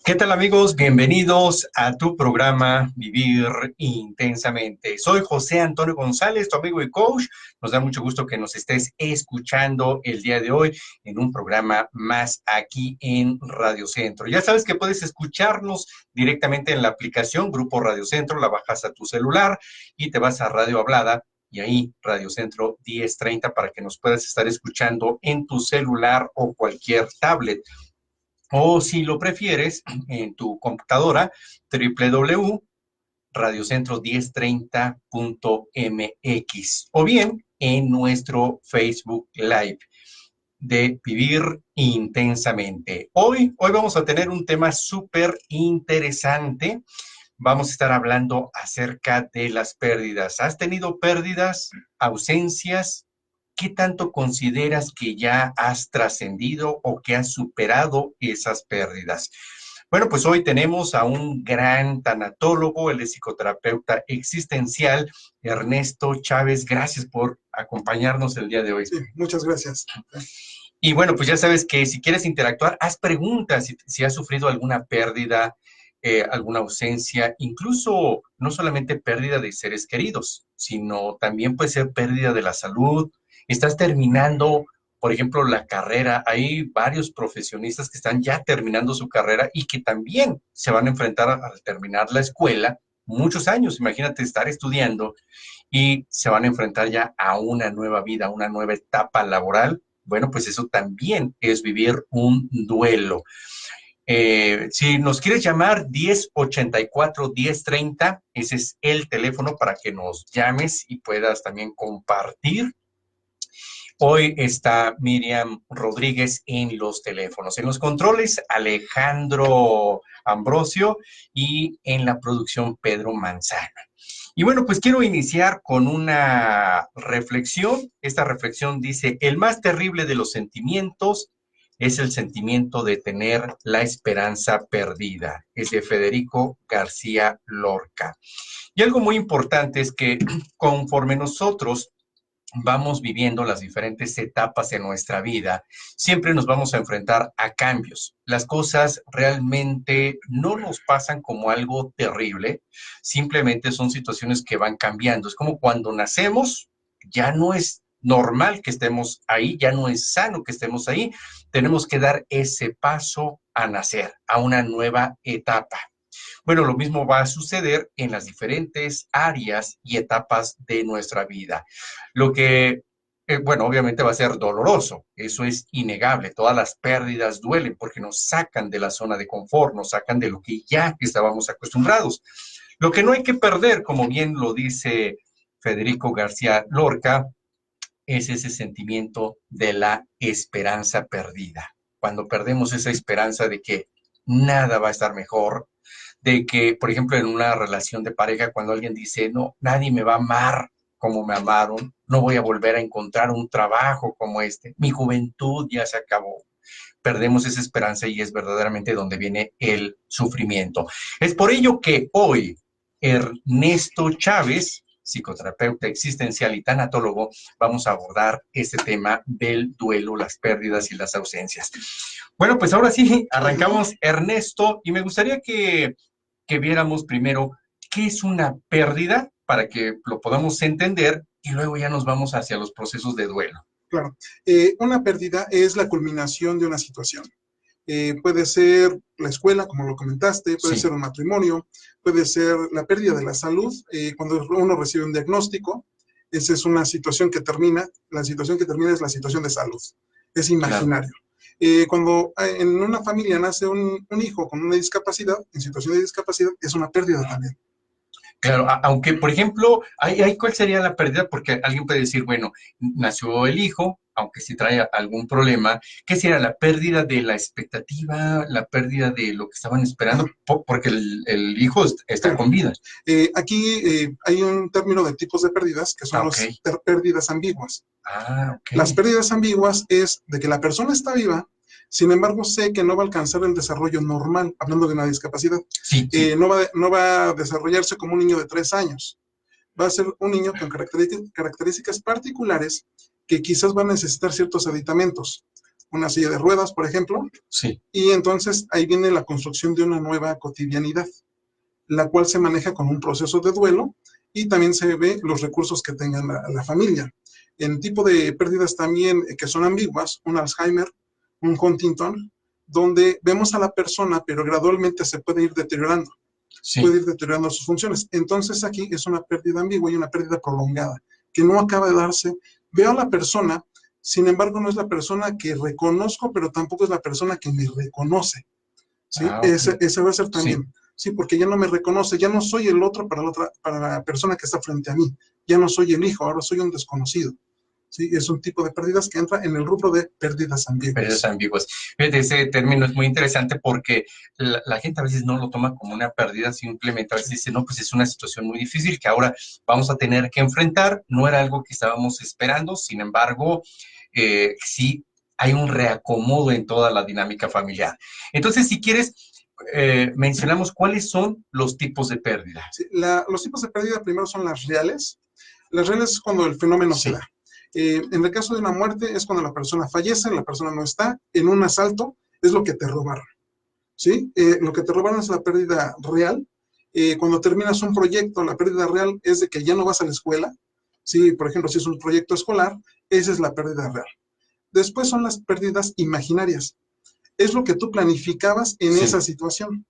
¿Qué tal, amigos? Bienvenidos a tu programa Vivir Intensamente. Soy José Antonio González, tu amigo y coach. Nos da mucho gusto que nos estés escuchando el día de hoy en un programa más aquí en Radio Centro. Ya sabes que puedes escucharnos directamente en la aplicación Grupo Radio Centro, la bajas a tu celular y te vas a Radio Hablada y ahí Radio Centro 1030 para que nos puedas estar escuchando en tu celular o cualquier tablet. O si lo prefieres, en tu computadora, www.radiocentro1030.mx o bien en nuestro Facebook Live de Vivir Intensamente. Hoy vamos a tener un tema súper interesante. Vamos a estar hablando acerca de las pérdidas. ¿Has tenido pérdidas, ausencias? ¿Qué tanto consideras que ya has trascendido o que has superado esas pérdidas? Bueno, pues hoy tenemos a un gran tanatólogo, él es psicoterapeuta existencial, Ernesto Chávez. Gracias por acompañarnos el día de hoy. Sí, muchas gracias. Y bueno, pues ya sabes que si quieres interactuar, haz preguntas, si has sufrido alguna pérdida, alguna ausencia, incluso no solamente pérdida de seres queridos, sino también puede ser pérdida de la salud. Estás terminando, por ejemplo, la carrera. Hay varios profesionistas que están ya terminando su carrera y que también se van a enfrentar al terminar la escuela muchos años. Imagínate estar estudiando y se van a enfrentar ya a una nueva vida, a una nueva etapa laboral. Bueno, pues eso también es vivir un duelo. Si nos quieres llamar, 1084-1030, ese es el teléfono para que nos llames y puedas también compartir. Hoy está Miriam Rodríguez en los teléfonos. En los controles, Alejandro Ambrosio, y en la producción, Pedro Manzana. Y bueno, pues quiero iniciar con una reflexión. Esta reflexión dice: el más terrible de los sentimientos es el sentimiento de tener la esperanza perdida. Es de Federico García Lorca. Y algo muy importante es que conforme nosotros vamos viviendo las diferentes etapas en nuestra vida, siempre nos vamos a enfrentar a cambios. Las cosas realmente no nos pasan como algo terrible, simplemente son situaciones que van cambiando. Es como cuando nacemos, ya no es normal que estemos ahí, ya no es sano que estemos ahí. Tenemos que dar ese paso a nacer, a una nueva etapa. Bueno, lo mismo va a suceder en las diferentes áreas y etapas de nuestra vida. Lo que, bueno, obviamente va a ser doloroso, eso es innegable. Todas las pérdidas duelen porque nos sacan de la zona de confort, nos sacan de lo que ya estábamos acostumbrados. Lo que no hay que perder, como bien lo dice Federico García Lorca, es ese sentimiento de la esperanza perdida. Cuando perdemos esa esperanza de que nada va a estar mejor, de que, por ejemplo, en una relación de pareja, cuando alguien dice, no, nadie me va a amar como me amaron, no voy a volver a encontrar un trabajo como este, mi juventud ya se acabó. Perdemos esa esperanza y es verdaderamente donde viene el sufrimiento. Es por ello que hoy Ernesto Chávez, psicoterapeuta existencial y tanatólogo, vamos a abordar este tema del duelo, las pérdidas y las ausencias. Bueno, pues ahora sí, arrancamos, Ernesto, y me gustaría que viéramos primero qué es una pérdida para que lo podamos entender y luego ya nos vamos hacia los procesos de duelo. Claro, una pérdida es la culminación de una situación. Puede ser la escuela, como lo comentaste, puede ser un matrimonio, puede ser la pérdida de la salud, cuando uno recibe un diagnóstico. Esa es una situación que termina, la situación que termina es la situación de salud, es imaginario. Claro. Cuando en una familia nace un hijo con una discapacidad, en situación de discapacidad, es una pérdida también. Claro, aunque, por ejemplo, ¿cuál sería la pérdida? Porque alguien puede decir, bueno, nació el hijo, aunque sí trae algún problema. ¿Qué sería la pérdida de la expectativa, la pérdida de lo que estaban esperando? Porque el hijo está con vida. Aquí hay un término de tipos de pérdidas que son las pérdidas ambiguas. Las pérdidas ambiguas es de que la persona está viva, sin embargo, sé que no va a alcanzar el desarrollo normal, hablando de una discapacidad. No va a desarrollarse como un niño de 3 años. va a ser un niño con características particulares que quizás va a necesitar ciertos aditamentos. Una silla de ruedas, por ejemplo. Sí. Y entonces ahí viene la construcción de una nueva cotidianidad, la cual se maneja con un proceso de duelo y también se ve los recursos que tenga la familia. En tipo de pérdidas también que son ambiguas, un Alzheimer, un Huntington, donde vemos a la persona, pero gradualmente se puede ir deteriorando. Sí. Puede ir deteriorando sus funciones. Entonces aquí es una pérdida ambigua y una pérdida prolongada, que no acaba de darse. Veo a la persona, sin embargo no es la persona que reconozco, pero tampoco es la persona que me reconoce. ¿Sí? Okay. Ese va a ser también. Sí. Sí, porque ya no me reconoce, ya no soy el otro para la persona que está frente a mí. Ya no soy el hijo, ahora soy un desconocido. ¿Sí? Es un tipo de pérdidas que entra en el rubro de pérdidas ambiguas. Pérdidas ambiguas. Ese término es muy interesante porque la gente a veces no lo toma como una pérdida, simplemente a veces dice, no, pues es una situación muy difícil que ahora vamos a tener que enfrentar. No era algo que estábamos esperando, sin embargo, sí hay un reacomodo en toda la dinámica familiar. Entonces, si quieres, mencionamos cuáles son los tipos de pérdida. Sí, los tipos de pérdida primero son las reales. Las reales es cuando el fenómeno se da. En el caso de una muerte es cuando la persona fallece, la persona no está. En un asalto es lo que te robaron. ¿Sí? Lo que te robaron es la pérdida real. Cuando terminas un proyecto, la pérdida real es de que ya no vas a la escuela. ¿Sí? Por ejemplo, si es un proyecto escolar, esa es la pérdida real. Después son las pérdidas imaginarias. Es lo que tú planificabas en esa situación.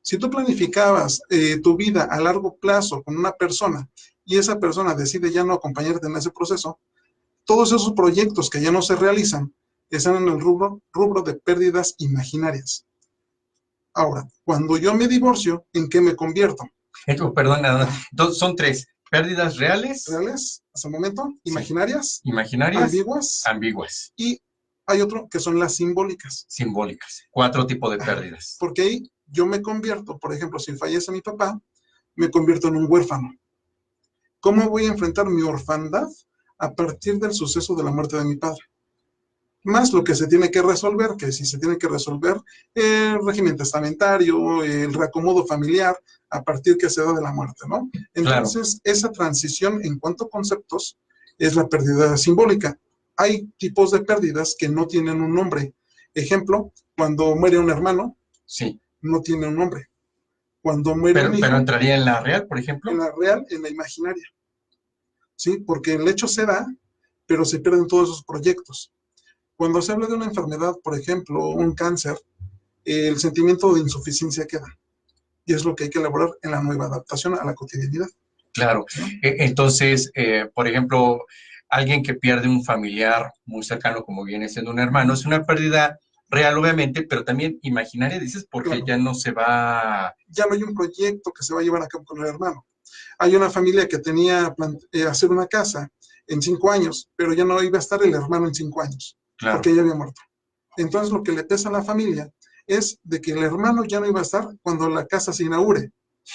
Si tú planificabas tu vida a largo plazo con una persona y esa persona decide ya no acompañarte en ese proceso, todos esos proyectos que ya no se realizan están en el rubro de pérdidas imaginarias. Ahora, cuando yo me divorcio, ¿en qué me convierto? Perdón, entonces son tres. Pérdidas reales. Reales, hasta el momento. Imaginarias. Imaginarias. Ambiguas. Ambiguas. Y hay otro que son las simbólicas. Simbólicas. 4 tipos de pérdidas. Porque ahí yo me convierto, por ejemplo, si fallece mi papá, me convierto en un huérfano. ¿Cómo voy a enfrentar mi orfandad a partir del suceso de la muerte de mi padre? Más lo que se tiene que resolver, que si se tiene que resolver el régimen testamentario, el reacomodo familiar, a partir que se da de la muerte, ¿no? Entonces, claro, esa transición en cuanto a conceptos es la pérdida simbólica. Hay tipos de pérdidas que no tienen un nombre. Ejemplo, cuando muere un hermano, no tiene un nombre. Cuando muere un hijo, pero entraría en la real, por ejemplo. En la real, en la imaginaria. ¿Sí? Porque el hecho se da, pero se pierden todos esos proyectos. Cuando se habla de una enfermedad, por ejemplo, un cáncer, el sentimiento de insuficiencia queda. Y es lo que hay que elaborar en la nueva adaptación a la cotidianidad. Claro. ¿No? Entonces, por ejemplo, alguien que pierde un familiar muy cercano, como viene siendo un hermano, es una pérdida real, obviamente, pero también imaginaria, dices, porque claro, ya no se va... Ya no hay un proyecto que se va a llevar a cabo con el hermano. Hay una familia que tenía hacer una casa en 5 años, pero ya no iba a estar el hermano en 5 años. Claro. Porque ya había muerto. Entonces lo que le pesa a la familia es de que el hermano ya no iba a estar cuando la casa se inaugure.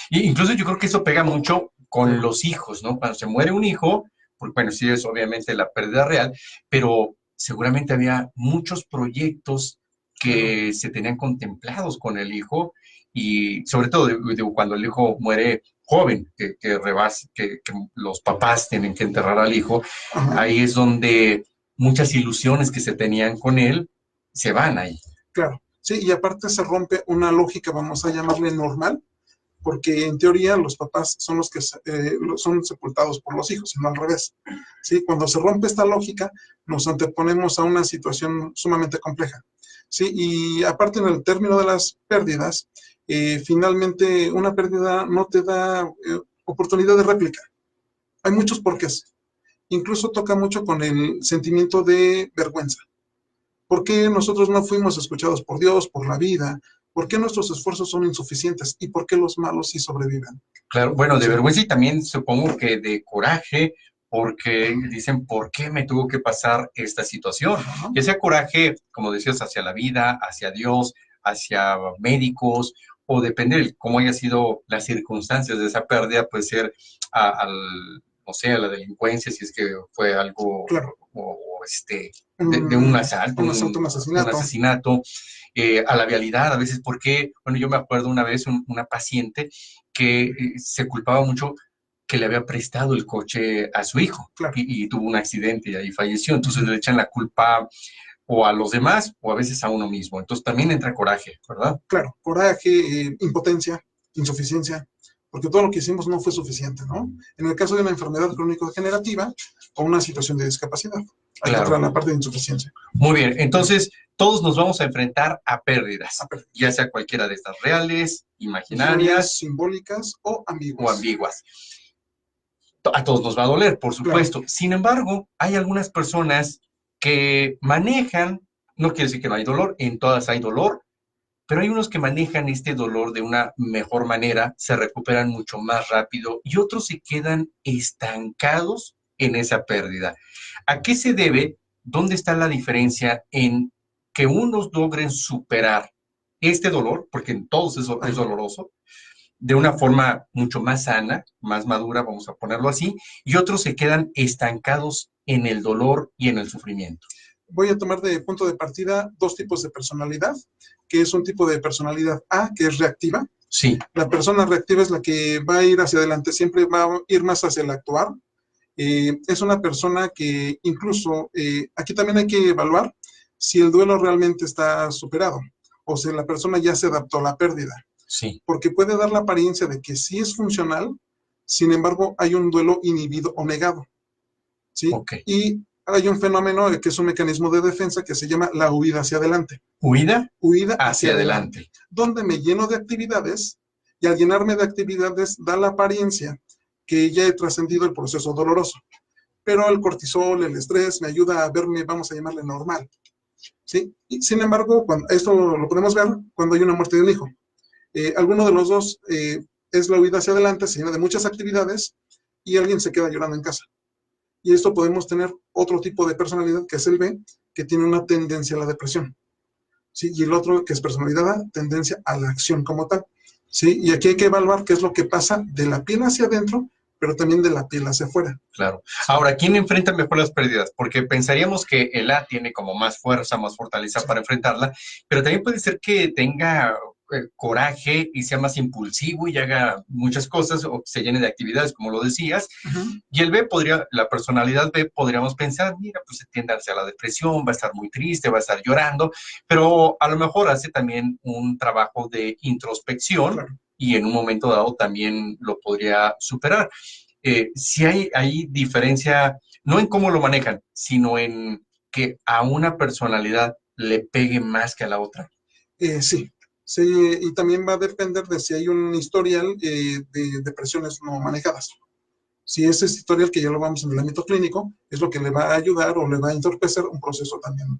Y incluso yo creo que eso pega mucho con los hijos, ¿no? Cuando se muere un hijo, pues, bueno, sí es obviamente la pérdida real, pero seguramente había muchos proyectos que se tenían contemplados con el hijo y sobre todo cuando el hijo muere joven, que los papás tienen que enterrar al hijo, ahí es donde muchas ilusiones que se tenían con él se van ahí. Claro, sí, y aparte se rompe una lógica, vamos a llamarle normal, porque en teoría los papás son los que son sepultados por los hijos, y no al revés. ¿Sí? Cuando se rompe esta lógica, nos anteponemos a una situación sumamente compleja. ¿Sí? Y aparte en el término de las pérdidas, finalmente una pérdida no te da oportunidad de réplica. Hay muchos porqués. Incluso toca mucho con el sentimiento de vergüenza. ¿Por qué nosotros no fuimos escuchados por Dios, por la vida? ¿Por qué nuestros esfuerzos son insuficientes? ¿Y por qué los malos sí sobreviven? Claro, bueno, de vergüenza y también supongo que de coraje, porque dicen, ¿por qué me tuvo que pasar esta situación? Y ese coraje, como decías, hacia la vida, hacia Dios, hacia médicos, o depende de cómo haya sido las circunstancias de esa pérdida, puede ser no sé, a la delincuencia, si es que fue algo, claro, de un asalto, un asesinato, a la vialidad, a veces, porque, bueno, yo me acuerdo una vez una paciente que se culpaba mucho que le había prestado el coche a su hijo Claro. y tuvo un accidente y ahí falleció. Entonces le echan la culpa o a los demás o a veces a uno mismo. Entonces también entra coraje, ¿verdad? Claro, coraje, impotencia, insuficiencia, porque todo lo que hicimos no fue suficiente, ¿no? En el caso de una enfermedad crónico-degenerativa o una situación de discapacidad, ahí Claro. entra la parte de insuficiencia. Muy bien, entonces todos nos vamos a enfrentar a pérdidas, ya sea cualquiera de estas reales, imaginarias, simbólicas o ambiguas. A todos nos va a doler, por supuesto. Claro. Sin embargo, hay algunas personas que manejan, no quiere decir que no hay dolor, en todas hay dolor, pero hay unos que manejan este dolor de una mejor manera, se recuperan mucho más rápido y otros se quedan estancados en esa pérdida. ¿A qué se debe? ¿Dónde está la diferencia en que unos logren superar este dolor, porque en todos eso es doloroso, de una forma mucho más sana, más madura, vamos a ponerlo así, y otros se quedan estancados en el dolor y en el sufrimiento? Voy a tomar de punto de partida dos tipos de personalidad, que es un tipo de personalidad A, que es reactiva. Sí. La persona reactiva es la que va a ir hacia adelante, siempre va a ir más hacia el actuar. Es una persona que incluso, aquí también hay que evaluar si el duelo realmente está superado o si la persona ya se adaptó a la pérdida. Sí. Porque puede dar la apariencia de que sí es funcional, sin embargo hay un duelo inhibido o negado. ¿Sí? Okay. Y hay un fenómeno que es un mecanismo de defensa que se llama la huida hacia adelante. ¿Huida? Huida hacia adelante. Donde me lleno de actividades y al llenarme de actividades da la apariencia que ya he trascendido el proceso doloroso. Pero el cortisol, el estrés, me ayuda a verme, vamos a llamarle normal. ¿Sí? Y sin embargo, esto lo podemos ver cuando hay una muerte de un hijo. Alguno de los dos es la huida hacia adelante, se llena de muchas actividades y alguien se queda llorando en casa. Y esto podemos tener otro tipo de personalidad, que es el B, que tiene una tendencia a la depresión. ¿Sí? Y el otro, que es personalidad A, tendencia a la acción como tal. ¿Sí? Y aquí hay que evaluar qué es lo que pasa de la piel hacia adentro, pero también de la piel hacia afuera. Claro. Ahora, ¿quién enfrenta mejor las pérdidas? Porque pensaríamos que el A tiene como más fuerza, más fortaleza para enfrentarla, pero también puede ser que tenga coraje y sea más impulsivo y haga muchas cosas o se llene de actividades, como lo decías. Y el B la personalidad B, podríamos pensar, mira, pues se tiende hacia la depresión, va a estar muy triste, va a estar llorando, pero a lo mejor hace también un trabajo de introspección y en un momento dado también lo podría superar. Si hay diferencia, no en cómo lo manejan, sino en que a una personalidad le pegue más que a la otra. Sí, y también va a depender de si hay un historial de depresiones no manejadas. Si ese historial, que ya lo vamos en el ámbito clínico, es lo que le va a ayudar o le va a entorpecer un proceso también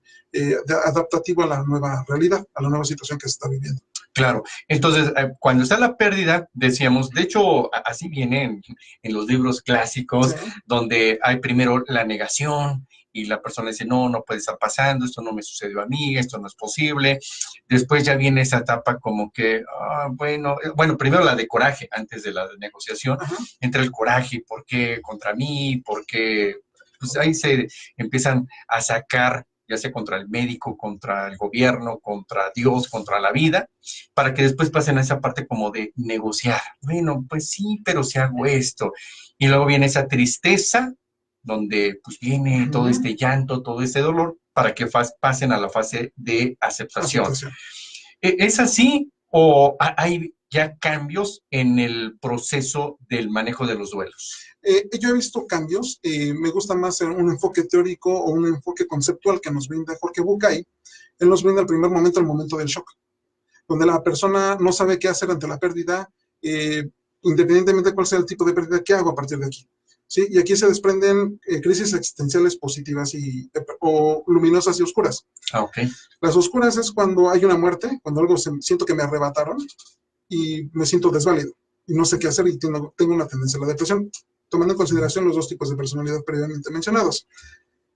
adaptativo a la nueva realidad, a la nueva situación que se está viviendo. Claro, entonces cuando está la pérdida, decíamos, de hecho así viene en los libros clásicos, donde hay primero la negación y la persona dice, no, no puede estar pasando, esto no me sucedió a mí, esto no es posible. Después ya viene esa etapa como que, bueno, primero la de coraje antes de la de negociación, entre el coraje, ¿por qué contra mí? ¿Por qué? Pues ahí se empiezan a sacar, ya sea contra el médico, contra el gobierno, contra Dios, contra la vida, para que después pasen a esa parte como de negociar. Bueno, pues sí, pero si hago esto. Y luego viene esa tristeza, donde pues viene todo este llanto, todo este dolor, para que pasen a la fase de aceptación. ¿Es así o hay ya cambios en el proceso del manejo de los duelos? Yo he visto cambios, me gusta más un enfoque teórico o un enfoque conceptual que nos brinda Jorge Bucay. Él nos brinda el primer momento, el momento del shock, donde la persona no sabe qué hacer ante la pérdida, independientemente de cuál sea el tipo de pérdida, ¿qué hago a partir de aquí? ¿Sí? Y aquí se desprenden crisis existenciales positivas o luminosas y oscuras. Okay. Las oscuras es cuando hay una muerte, cuando siento que me arrebataron y me siento desválido y no sé qué hacer y tengo una tendencia a la depresión, tomando en consideración los dos tipos de personalidad previamente mencionados.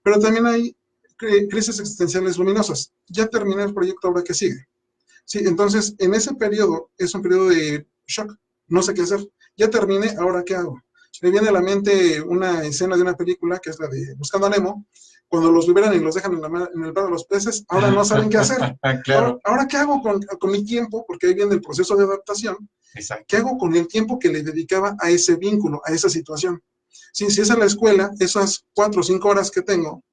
Pero también hay crisis existenciales luminosas. Ya terminé el proyecto, ¿ahora qué sigue? Sí, entonces, en ese periodo, es un periodo de shock, no sé qué hacer. Ya terminé, ¿ahora qué hago? Me viene a la mente una escena de una película, que es la de Buscando a Nemo, cuando los liberan y los dejan en el bar de los peces, ahora no saben qué hacer. Claro. Ahora, ¿qué hago con mi tiempo? Porque ahí viene el proceso de adaptación. Exacto. ¿Qué hago con el tiempo que le dedicaba a ese vínculo, a esa situación? Si es en la escuela, esas 4 o 5 horas que tengo,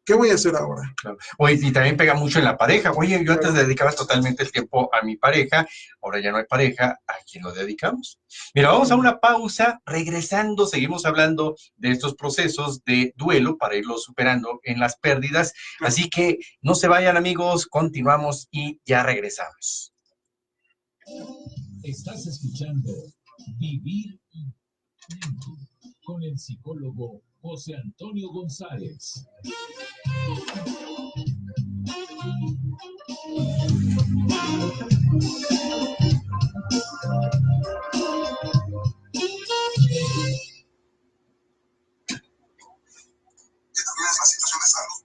¿qué voy a hacer ahora? Claro. Oye, y también pega mucho en la pareja. Oye, yo antes Claro. dedicaba totalmente el tiempo a mi pareja, ahora ya no hay pareja, ¿a quién lo dedicamos? Mira, vamos a una pausa, regresando, seguimos hablando de estos procesos de duelo para irlos superando en las pérdidas. Claro. Así que no se vayan, amigos, continuamos y ya regresamos. Estás escuchando Vivir con el psicólogo José Antonio González. También es la situación de salud.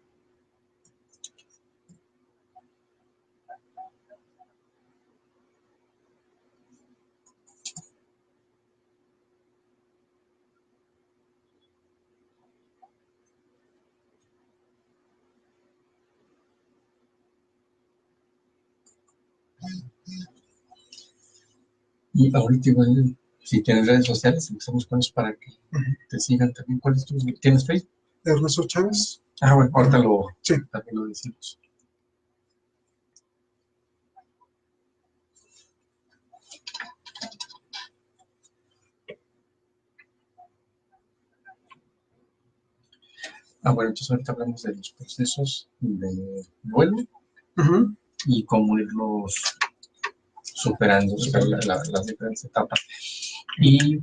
Y ahorita igual, si tienes redes sociales, empezamos con eso para que te sigan también. ¿Cuál es tu? ¿Tienes Facebook? Ernesto Chávez. Ah, bueno, ahorita Sí. también lo decimos. Ah, bueno, entonces ahorita hablamos de los procesos de duelo y cómo irlos superando, las diferentes etapas. Y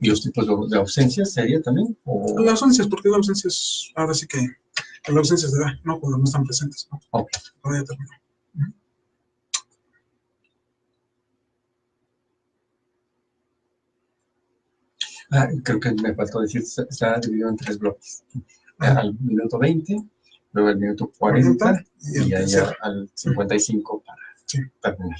los tipos de ausencias, ¿sería también? ¿O? Las ausencias, porque la ausencia es, ahora sí que la ausencia se da, ¿no? Cuando no están presentes, ¿no? Ok. Ahora ya terminó. Creo que me faltó decir, está dividido en 3 bloques. Al minuto 20, luego al minuto 40 y allá al 55 para terminar.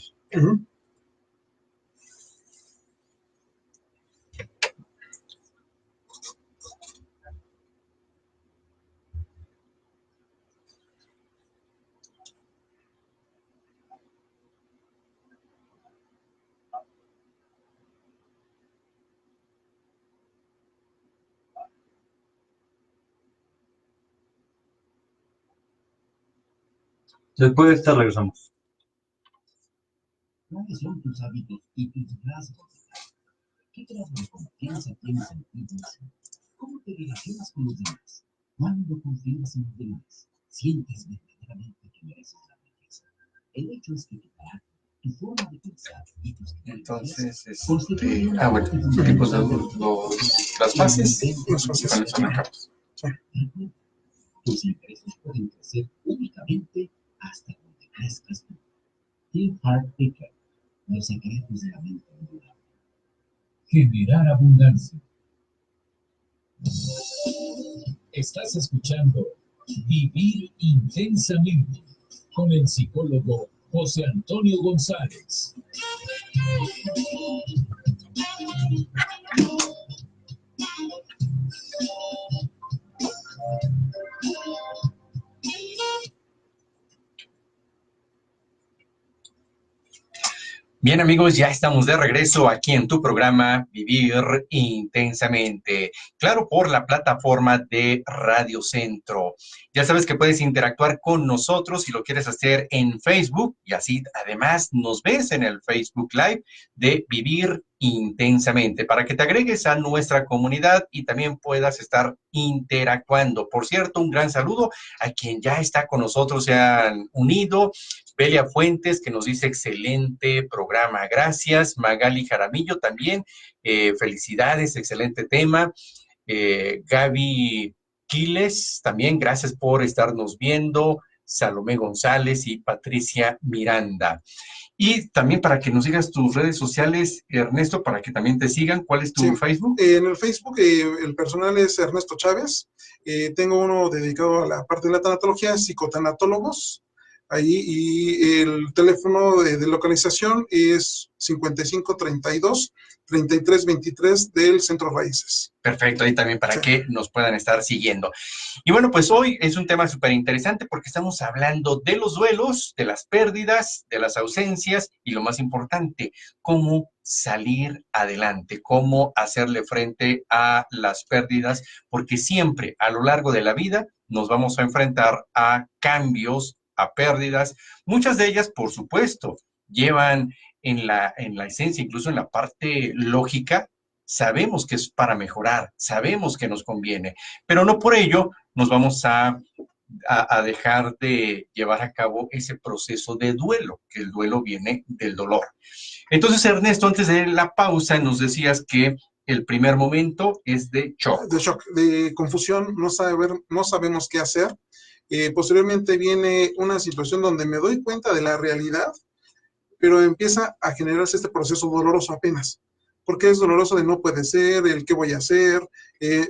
Después de esta regresamos. ¿Cuáles son tus hábitos y tus rasgos? ¿Qué rasgos de confianza tienes en ti mismo? ¿Cómo te relacionas con los demás? ¿Cuándo confías en los demás? ¿Sientes verdaderamente que mereces la riqueza? El hecho es que tu carácter, tu forma de pensar y tus entonces, bueno, tipos de las fases, ¿cuáles son acá? Tus intereses pueden crecer únicamente hasta donde crezcas tú. Tim Hart Picker, los secretos de la mente endurable. Generar abundancia. Estás escuchando Vivir Intensamente con el psicólogo José Antonio González. Bien, amigos, ya estamos de regreso aquí en tu programa Vivir Intensamente. Claro, por la plataforma de Radio Centro. Ya sabes que puedes interactuar con nosotros si lo quieres hacer en Facebook y así además nos ves en el Facebook Live de Vivir Intensamente para que te agregues a nuestra comunidad y también puedas estar interactuando. Por cierto, un gran saludo a quien ya está con nosotros, se han unido. Belia Fuentes, que nos dice excelente programa, gracias. Magali Jaramillo también, felicidades, excelente tema. Gaby Quiles, también gracias por estarnos viendo. Salomé González y Patricia Miranda. Y también para que nos digas tus redes sociales, Ernesto, para que también te sigan. ¿Cuál es tu Facebook? En el Facebook, el personal es Ernesto Chávez. Tengo uno dedicado a la parte de la tanatología, psicotanatólogos. ahí, y el teléfono de localización es 5532-3323 del Centro Raíces. Perfecto, ahí también para Sí. que nos puedan estar siguiendo. Y bueno, pues hoy es un tema súper interesante porque estamos hablando de los duelos, de las pérdidas, de las ausencias y lo más importante, cómo salir adelante, cómo hacerle frente a las pérdidas, porque siempre a lo largo de la vida nos vamos a enfrentar a cambios, a pérdidas. Muchas de ellas, por supuesto, llevan en la esencia, incluso en la parte lógica, sabemos que es para mejorar, sabemos que nos conviene, pero no por ello nos vamos a dejar de llevar a cabo ese proceso de duelo, que el duelo viene del dolor. Entonces, Ernesto, antes de la pausa, nos decías que el primer momento es de shock. De shock, de confusión, no sabemos qué hacer. Posteriormente viene una situación donde me doy cuenta de la realidad, pero empieza a generarse este proceso doloroso apenas. Porque es doloroso de no puede ser, el qué voy a hacer,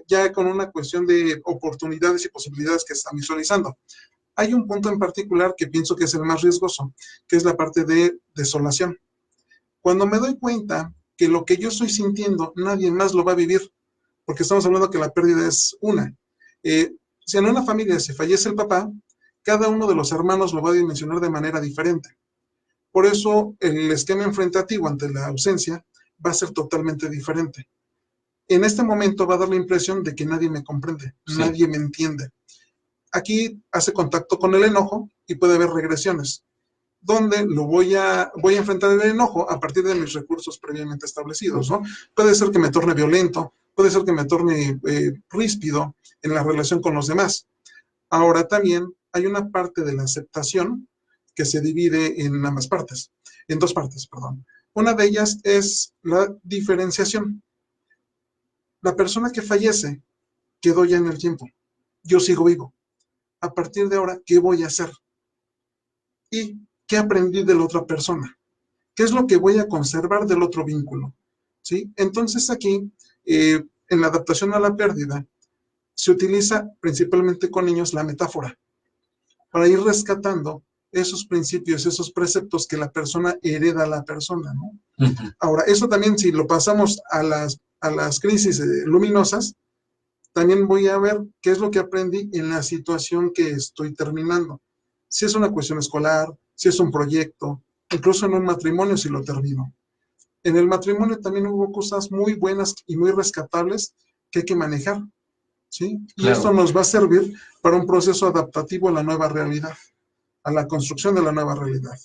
ya con una cuestión de oportunidades y posibilidades que están visualizando. Hay un punto en particular que pienso que es el más riesgoso, que es la parte de desolación. Cuando me doy cuenta que lo que yo estoy sintiendo, nadie más lo va a vivir, porque estamos hablando que la pérdida es una. Si en una familia se fallece el papá, cada uno de los hermanos lo va a dimensionar de manera diferente. Por eso el esquema enfrentativo ante la ausencia va a ser totalmente diferente. En este momento va a dar la impresión de que nadie me comprende, sí, nadie me entiende. Aquí hace contacto con el enojo y puede haber regresiones, donde voy a enfrentar el enojo a partir de mis recursos previamente establecidos, ¿no? Puede ser que me torne violento, puede ser que me torne ríspido en la relación con los demás. Ahora también hay una parte de la aceptación que se divide en ambas partes, en dos partes, perdón. Una de ellas es la diferenciación. La persona que fallece quedó ya en el tiempo. Yo sigo vivo. A partir de ahora, ¿qué voy a hacer? ¿Y qué aprendí de la otra persona? ¿Qué es lo que voy a conservar del otro vínculo? ¿Sí? Entonces aquí, en la adaptación a la pérdida, se utiliza principalmente con niños la metáfora para ir rescatando esos principios, esos preceptos que la persona hereda a la persona, ¿no? Uh-huh. Ahora, eso también, si lo pasamos a las crisis luminosas, también voy a ver qué es lo que aprendí en la situación que estoy terminando. Si es una cuestión escolar, si es un proyecto, incluso en un matrimonio si lo termino. En el matrimonio también hubo cosas muy buenas y muy rescatables que hay que manejar, ¿sí? Y claro, esto nos va a servir para un proceso adaptativo a la nueva realidad, a la construcción de la nueva realidad,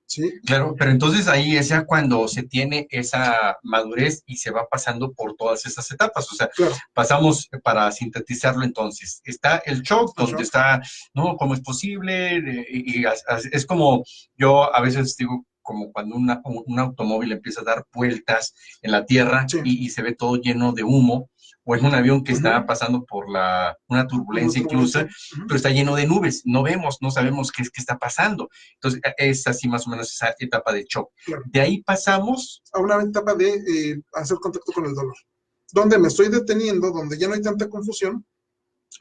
¿sí? Claro, pero entonces ahí es ya cuando se tiene esa madurez y se va pasando por todas esas etapas. O sea, claro, pasamos, para sintetizarlo entonces, está el shock, donde está, ¿no? ¿Cómo es posible? Y es como, yo a veces digo, como cuando un automóvil empieza a dar vueltas en la tierra, sí, y se ve todo lleno de humo, o en un avión que está pasando por una turbulencia incluso, pero está lleno de nubes, no vemos, no sabemos qué está pasando. Entonces, es así más o menos esa etapa de shock. Claro. De ahí pasamos a una etapa de hacer contacto con el dolor, donde me estoy deteniendo, donde ya no hay tanta confusión.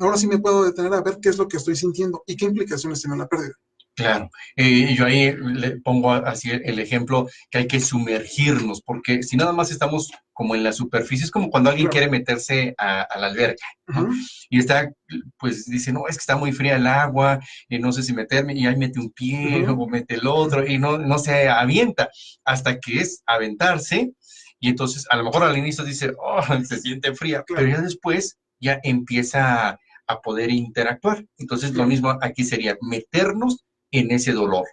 Ahora sí me puedo detener a ver qué es lo que estoy sintiendo y qué implicaciones tiene la pérdida. Claro, yo ahí le pongo así el ejemplo que hay que sumergirnos, porque si nada más estamos como en la superficie, es como cuando alguien quiere meterse a la alberca, ¿no? Y está, pues dice, no, es que está muy fría el agua, no sé si meterme, y ahí mete un pie o mete el otro, y no se avienta, hasta que es aventarse, y entonces a lo mejor al inicio dice, oh, se siente fría, pero ya después ya empieza a poder interactuar. Entonces lo mismo aquí sería meternos en ese dolor.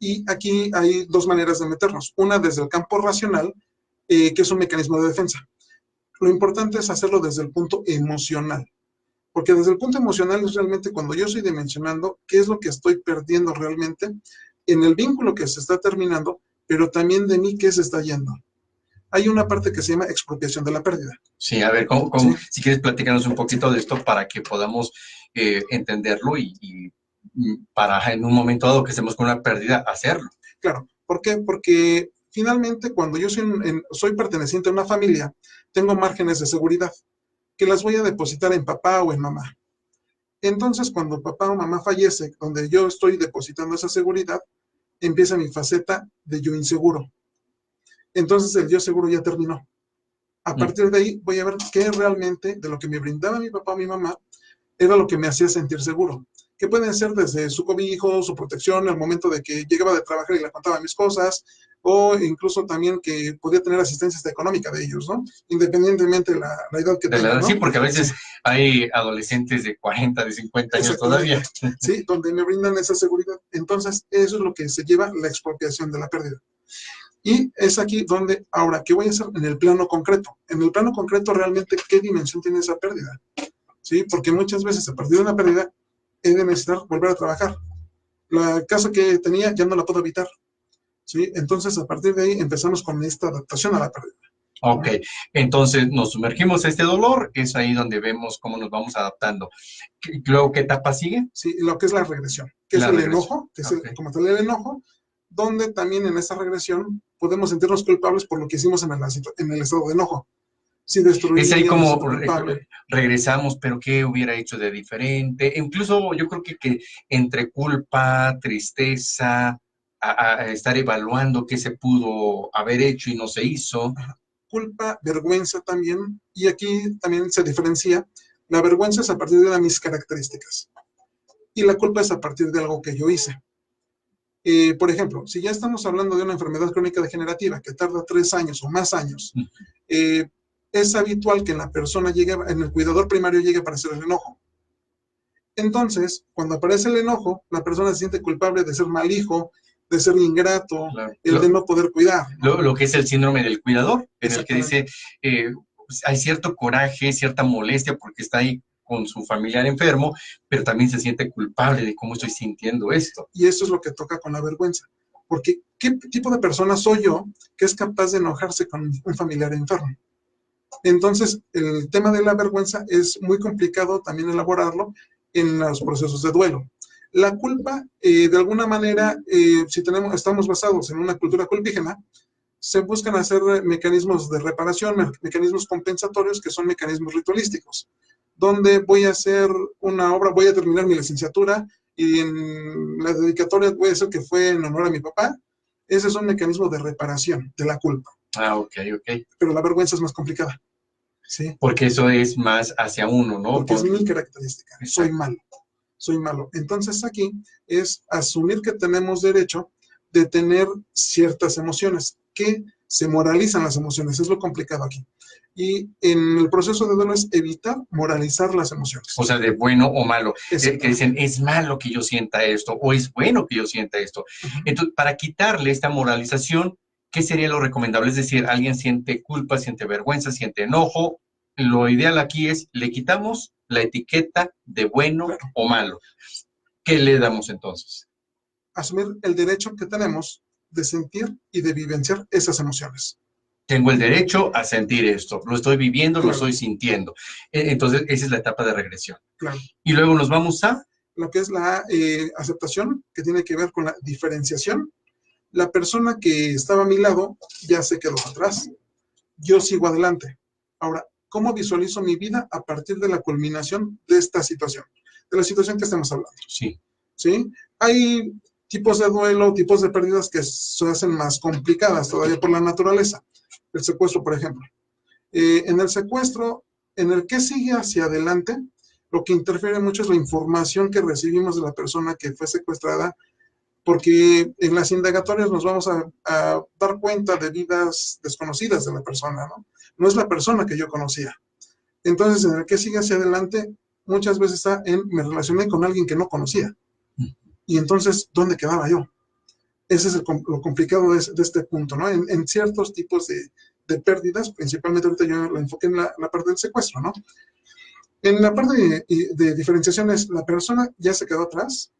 Y aquí hay dos maneras de meternos. Una desde el campo racional, que es un mecanismo de defensa. Lo importante es hacerlo desde el punto emocional, porque desde el punto emocional es realmente cuando yo estoy dimensionando qué es lo que estoy perdiendo realmente en el vínculo que se está terminando, pero también de mí qué se está yendo. Hay una parte que se llama expropiación de la pérdida. Sí, a ver, ¿cómo? ¿Sí? Si quieres platicarnos un poquito de esto para que podamos entenderlo y para en un momento dado que estemos con una pérdida, hacerlo. Claro, ¿por qué? Porque finalmente cuando yo soy perteneciente a una familia, tengo márgenes de seguridad que las voy a depositar en papá o en mamá. Entonces, cuando papá o mamá fallece, donde yo estoy depositando esa seguridad, empieza mi faceta de yo inseguro. Entonces, el yo seguro ya terminó. A partir de ahí, voy a ver qué realmente de lo que me brindaba mi papá o mi mamá era lo que me hacía sentir seguro. Que pueden ser desde su cobijo, su protección, el momento de que llegaba de trabajar y le contaba mis cosas, o incluso también que podía tener asistencia económica de ellos, ¿no? Independientemente de la edad que tengan, ¿no? Sí, porque a veces hay adolescentes de 40, de 50 años todavía. Sí, donde me brindan esa seguridad. Entonces, eso es lo que se lleva la expropiación de la pérdida. Y es aquí donde, ahora, ¿qué voy a hacer en el plano concreto? En el plano concreto, realmente, ¿qué dimensión tiene esa pérdida? ¿Sí? Porque muchas veces, a partir de una pérdida, he de necesitar volver a trabajar. La casa que tenía ya no la puedo habitar. ¿Sí? Entonces, a partir de ahí, empezamos con esta adaptación a la pérdida. Ok, entonces nos sumergimos a este dolor, es ahí donde vemos cómo nos vamos adaptando. Luego, ¿qué etapa sigue? Sí, lo que es la regresión, que es el enojo, que es como tal el enojo, donde también en esa regresión podemos sentirnos culpables por lo que hicimos en el estado de enojo. Si destruí, es ahí como regresamos, pero ¿qué hubiera hecho de diferente? Incluso yo creo que entre culpa, tristeza, a estar evaluando qué se pudo haber hecho y no se hizo. Ajá. Culpa, vergüenza también, y aquí también se diferencia. La vergüenza es a partir de mis características y la culpa es a partir de algo que yo hice. Por ejemplo, si ya estamos hablando de una enfermedad crónica degenerativa que tarda 3 años o más años, es habitual que en la persona llegue, en el cuidador primario llegue a aparecer el enojo. Entonces, cuando aparece el enojo, la persona se siente culpable de ser mal hijo, de ser ingrato, claro, de no poder cuidar, ¿no? Lo que es el síndrome del cuidador, en el que dice, pues hay cierto coraje, cierta molestia porque está ahí con su familiar enfermo, pero también se siente culpable de cómo estoy sintiendo esto. Y eso es lo que toca con la vergüenza. Porque, ¿qué tipo de persona soy yo que es capaz de enojarse con un familiar enfermo? Entonces, el tema de la vergüenza es muy complicado también elaborarlo en los procesos de duelo. La culpa, de alguna manera, si estamos basados en una cultura culpígena, se buscan hacer mecanismos de reparación, mecanismos compensatorios que son mecanismos ritualísticos, donde voy a hacer una obra, voy a terminar mi licenciatura y en la dedicatoria voy a decir que fue en honor a mi papá. Ese es un mecanismo de reparación de la culpa. Ah, ok. Pero la vergüenza es más complicada. ¿Sí? Porque eso es más hacia uno, ¿no? Porque es mi característica. Soy malo. Entonces aquí es asumir que tenemos derecho de tener ciertas emociones, que se moralizan las emociones, es lo complicado aquí. Y en el proceso de duelo es evitar moralizar las emociones. O sea, de bueno o malo. Que dicen, es malo que yo sienta esto, o es bueno que yo sienta esto. Entonces, para quitarle esta moralización, ¿qué sería lo recomendable? Es decir, alguien siente culpa, siente vergüenza, siente enojo. Lo ideal aquí es, le quitamos la etiqueta de bueno o malo. ¿Qué le damos entonces? Asumir el derecho que tenemos de sentir y de vivenciar esas emociones. Tengo el derecho a sentir esto, lo estoy viviendo, lo estoy sintiendo. Entonces, esa es la etapa de regresión. Claro. Y luego nos vamos a... lo que es la aceptación, que tiene que ver con la diferenciación. La persona que estaba a mi lado ya se quedó atrás. Yo sigo adelante. Ahora, ¿cómo visualizo mi vida a partir de la culminación de esta situación? De la situación que estamos hablando. Sí. ¿Sí? Hay tipos de duelo, tipos de pérdidas que se hacen más complicadas todavía por la naturaleza. El secuestro, por ejemplo. En el secuestro, en el que sigue hacia adelante, lo que interfiere mucho es la información que recibimos de la persona que fue secuestrada, porque en las indagatorias nos vamos a dar cuenta de vidas desconocidas de la persona, ¿no? No es la persona que yo conocía. Entonces, en el que sigue hacia adelante, muchas veces me relacioné con alguien que no conocía. Y entonces, ¿dónde quedaba yo? Ese es lo complicado de este punto, ¿no? En ciertos tipos de pérdidas, principalmente ahorita yo lo enfoqué en la parte del secuestro, ¿no? En la parte de diferenciación es la persona ya se quedó atrás,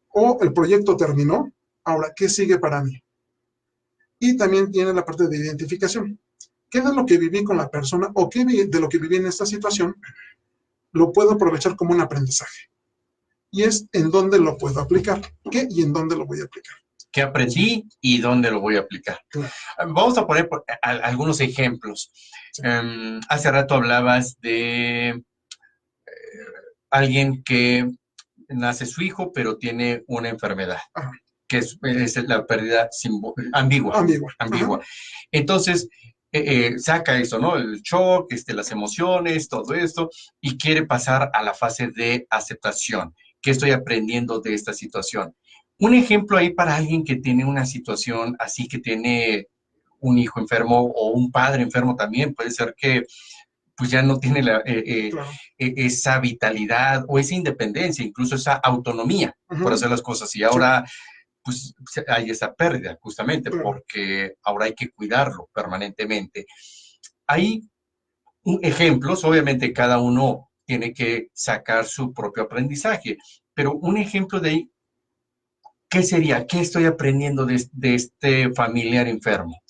o el proyecto terminó, ahora, ¿qué sigue para mí? Y también tiene la parte de identificación. ¿Qué de lo que viví con la persona o qué de lo que viví en esta situación lo puedo aprovechar como un aprendizaje? Y es en dónde lo puedo aplicar, qué y en dónde lo voy a aplicar. ¿Qué aprendí y dónde lo voy a aplicar? Claro. Vamos a poner algunos ejemplos. Sí. Hace rato hablabas de alguien que nace su hijo, pero tiene una enfermedad, Ajá. que es la pérdida ambigua. Ambigua. Entonces, saca eso, ¿no? El shock, las emociones, todo esto, y quiere pasar a la fase de aceptación. ¿Qué estoy aprendiendo de esta situación? Un ejemplo ahí para alguien que tiene una situación así, que tiene un hijo enfermo o un padre enfermo también, puede ser que pues ya no tiene Claro. esa vitalidad o esa independencia, incluso esa autonomía por Ujú. hacer las cosas. Y ahora, pues hay esa pérdida justamente Claro. porque ahora hay que cuidarlo permanentemente. Hay ejemplos, obviamente cada uno tiene que sacar su propio aprendizaje, pero un ejemplo de ahí, ¿qué sería? ¿Qué estoy aprendiendo de este familiar enfermo,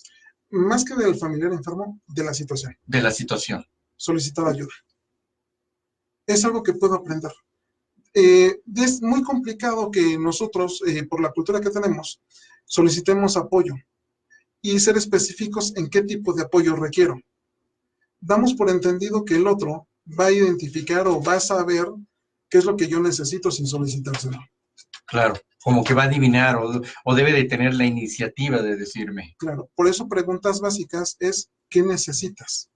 Más que del familiar enfermo, de la situación. de la situación? Solicitar ayuda. Es algo que puedo aprender. Es muy complicado que nosotros, por la cultura que tenemos, solicitemos apoyo y ser específicos en qué tipo de apoyo requiero. Damos por entendido que el otro va a identificar o va a saber qué es lo que yo necesito sin solicitárselo. Claro, como que va a adivinar o debe de tener la iniciativa de decirme. Claro, por eso preguntas básicas es ¿qué necesitas?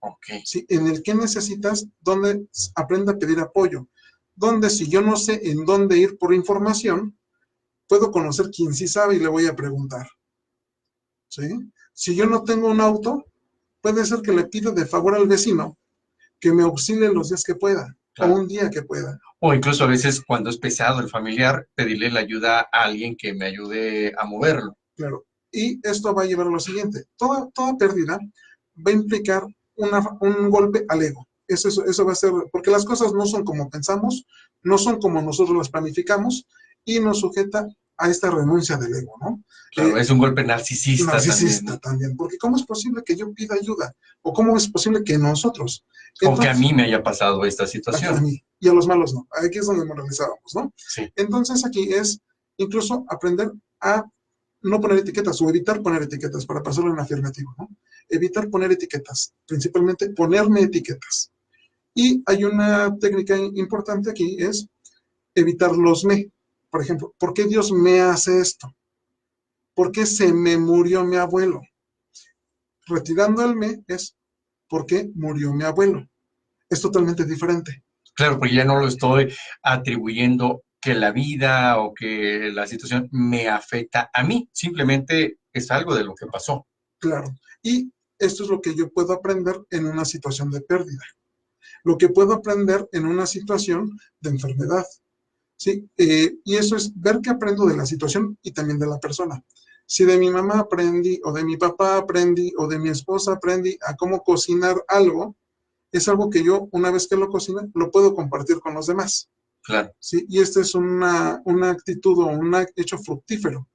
Ok. ¿Sí? En el qué necesitas, donde aprenda a pedir apoyo. Donde si yo no sé en dónde ir por información, puedo conocer quién sí sabe y le voy a preguntar. ¿Sí? Si yo no tengo un auto, puede ser que le pida de favor al vecino que me auxilie los días que pueda, Claro. o un día que pueda. O incluso a veces cuando es pesado el familiar, pedirle la ayuda a alguien que me ayude a moverlo. Claro. Y esto va a llevar a lo siguiente. Toda pérdida va a implicar un golpe al ego. Eso va a ser, porque las cosas no son como pensamos, no son como nosotros las planificamos, y nos sujeta a esta renuncia del ego, ¿no? Claro, es un golpe narcisista Narcisista también, ¿no? porque ¿cómo es posible que yo pida ayuda? ¿O cómo es posible que nosotros? O que a Entonces, mí me haya pasado esta a situación. mí, y a los malos no. Aquí es donde moralizábamos, ¿no? Sí. Entonces aquí es incluso aprender a no poner etiquetas o evitar poner etiquetas para pasarlo en afirmativo, ¿no? Evitar poner etiquetas, principalmente ponerme etiquetas. Y hay una técnica importante aquí, es evitar los me. Por ejemplo, ¿por qué Dios me hace esto? ¿Por qué se me murió mi abuelo? Retirando el me es ¿por qué murió mi abuelo? Es totalmente diferente. Claro, porque ya no lo estoy atribuyendo que la vida o que la situación me afecta a mí, simplemente es algo de lo que pasó. Claro. Y esto es lo que yo puedo aprender en una situación de pérdida. Lo que puedo aprender en una situación de enfermedad. ¿Sí? Y eso es ver qué aprendo de la situación y también de la persona. Si de mi mamá aprendí, o de mi papá aprendí, o de mi esposa aprendí a cómo cocinar algo, es algo que yo, una vez que lo cocino, lo puedo compartir con los demás. Claro. ¿Sí? Y esta es una actitud o un hecho fructífero,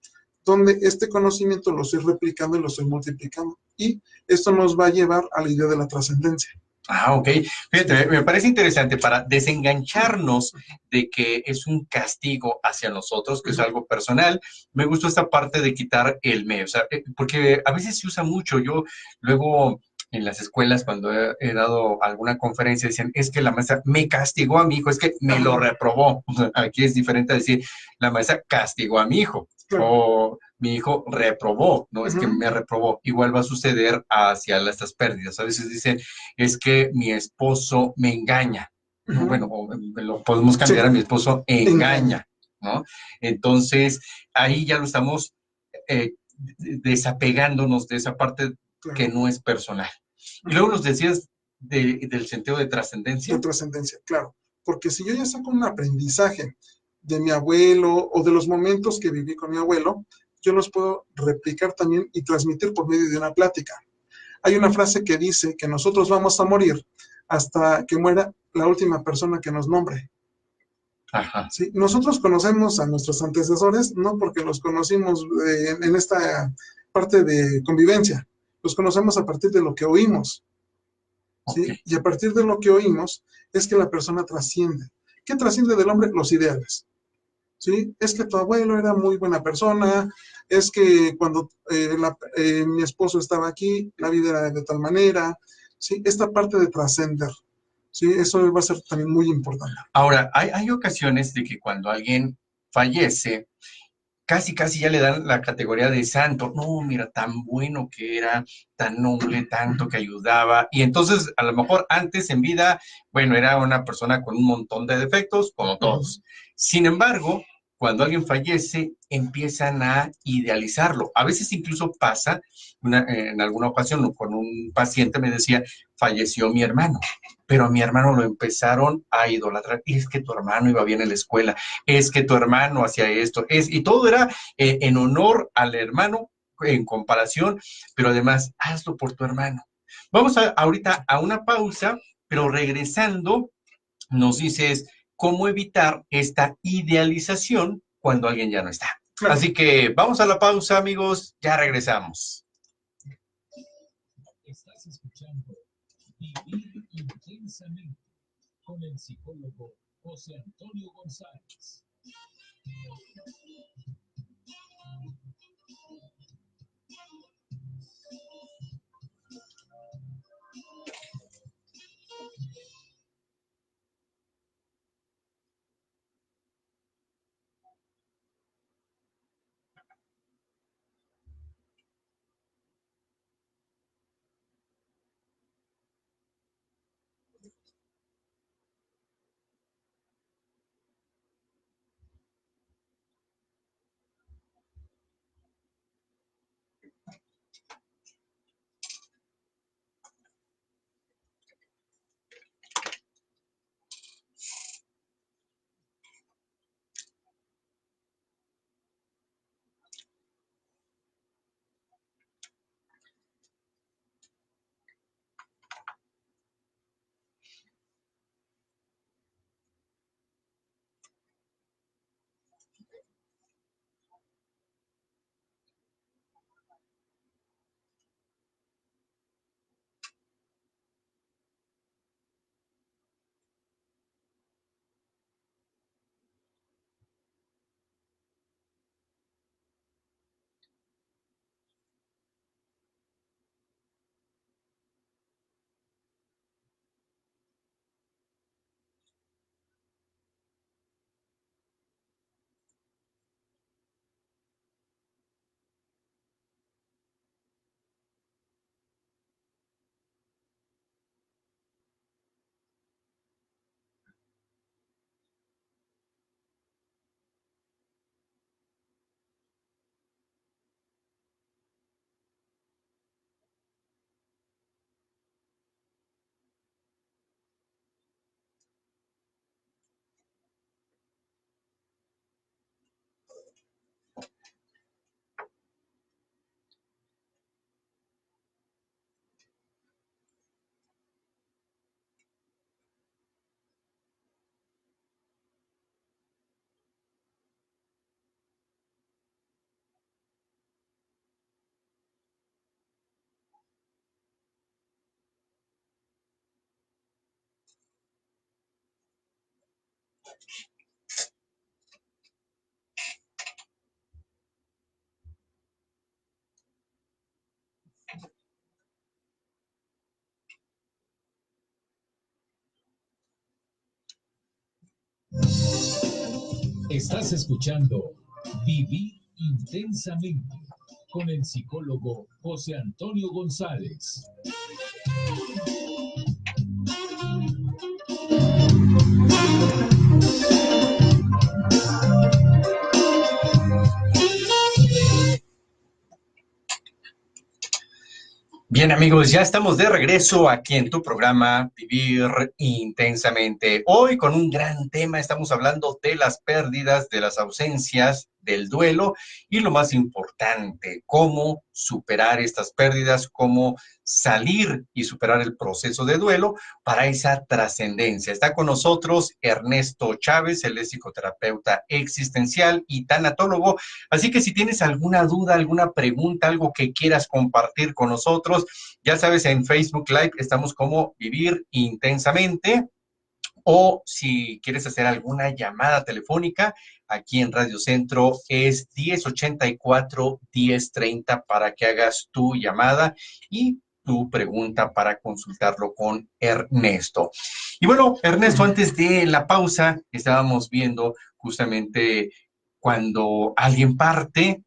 donde este conocimiento lo estoy replicando y lo estoy multiplicando. Y esto nos va a llevar a la idea de la trascendencia. Ah, ok. Fíjate, me parece interesante para desengancharnos de que es un castigo hacia nosotros, que es algo personal. Me gustó esta parte de quitar el me, o sea, porque a veces se usa mucho. Yo luego en las escuelas, cuando he dado alguna conferencia, dicen, es que la maestra me castigó a mi hijo, es que me lo reprobó. Aquí es diferente a decir, la maestra castigó a mi hijo. Claro. O mi hijo reprobó, no es que me reprobó. Igual va a suceder hacia estas pérdidas. A veces dicen, es que mi esposo me engaña. ¿No? Bueno, lo podemos cambiar a mi esposo engaña, ¿no? Entonces, ahí ya lo estamos desapegándonos de esa parte que no es personal. Y luego nos decías del sentido de trascendencia. De trascendencia, claro. Porque si yo ya saco un aprendizaje de mi abuelo o de los momentos que viví con mi abuelo, yo los puedo replicar también y transmitir por medio de una plática. Hay una frase que dice que nosotros vamos a morir hasta que muera la última persona que nos nombre. Ajá. ¿Sí? Nosotros conocemos a nuestros antecesores no porque los conocimos en esta parte de convivencia, los conocemos a partir de lo que oímos. ¿Sí? Okay. Y a partir de lo que oímos es que la persona trasciende. ¿Qué trasciende del hombre? Los ideales. ¿Sí? Es que tu abuelo era muy buena persona, es que cuando mi esposo estaba aquí, la vida era de tal manera, ¿sí? Esta parte de trascender, Sí, eso va a ser también muy importante. Ahora, hay ocasiones de que cuando alguien fallece, casi ya le dan la categoría de santo. No, mira, tan bueno que era, tan noble, tanto que ayudaba. Y entonces, a lo mejor antes en vida, bueno, era una persona con un montón de defectos, como todos. Sin embargo, cuando alguien fallece, empiezan a idealizarlo. A veces incluso pasa, en alguna ocasión con un paciente me decía, falleció mi hermano, pero a mi hermano lo empezaron a idolatrar. Y es que tu hermano iba bien en la escuela, es que tu hermano hacía esto, y todo era en honor al hermano en comparación, pero además, hazlo por tu hermano. Vamos ahorita a una pausa, pero regresando, nos dices cómo evitar esta idealización cuando alguien ya no está. Claro. Así que vamos a la pausa, amigos, ya regresamos. Estás escuchando Vivir Intensamente con el psicólogo José Antonio González. Estás escuchando Vivir Intensamente con el psicólogo José Antonio González. Bien, amigos, ya estamos de regreso aquí en tu programa Vivir Intensamente. Hoy con un gran tema, estamos hablando de las pérdidas, de las ausencias, del duelo y lo más importante, cómo superar estas pérdidas, cómo salir y superar el proceso de duelo para esa trascendencia. Está con nosotros Ernesto Chávez, él es psicoterapeuta existencial y tanatólogo. Así que si tienes alguna duda, alguna pregunta, algo que quieras compartir con nosotros, ya sabes, en Facebook Live estamos como Vivir Intensamente. O si quieres hacer alguna llamada telefónica, aquí en Radio Centro es 1084-1030 para que hagas tu llamada y tu pregunta para consultarlo con Ernesto. Y bueno, Ernesto, antes de la pausa, estábamos viendo justamente cuando alguien parte,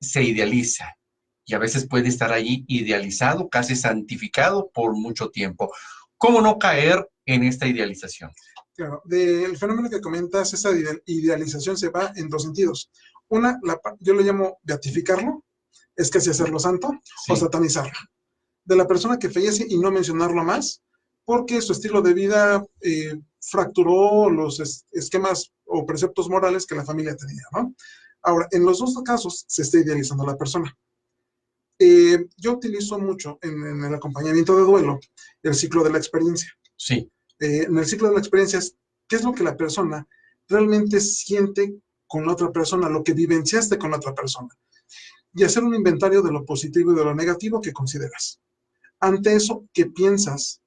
se idealiza. Y a veces puede estar allí idealizado, casi santificado por mucho tiempo. ¿Cómo no caer en esta idealización? Claro, del fenómeno que comentas, esa idealización se va en dos sentidos. Una, yo le llamo beatificarlo, es casi hacerlo santo, Sí. o satanizarlo. De la persona que fallece y no mencionarlo más, porque su estilo de vida fracturó los esquemas o preceptos morales que la familia tenía, ¿no? Ahora, en los dos casos se está idealizando a la persona. Yo utilizo mucho en el acompañamiento de duelo el ciclo de la experiencia. Sí. En el ciclo de la experiencia es qué es lo que la persona realmente siente con la otra persona, lo que vivenciaste con la otra persona. Y hacer un inventario de lo positivo y de lo negativo que consideras. Ante eso, ¿qué piensas?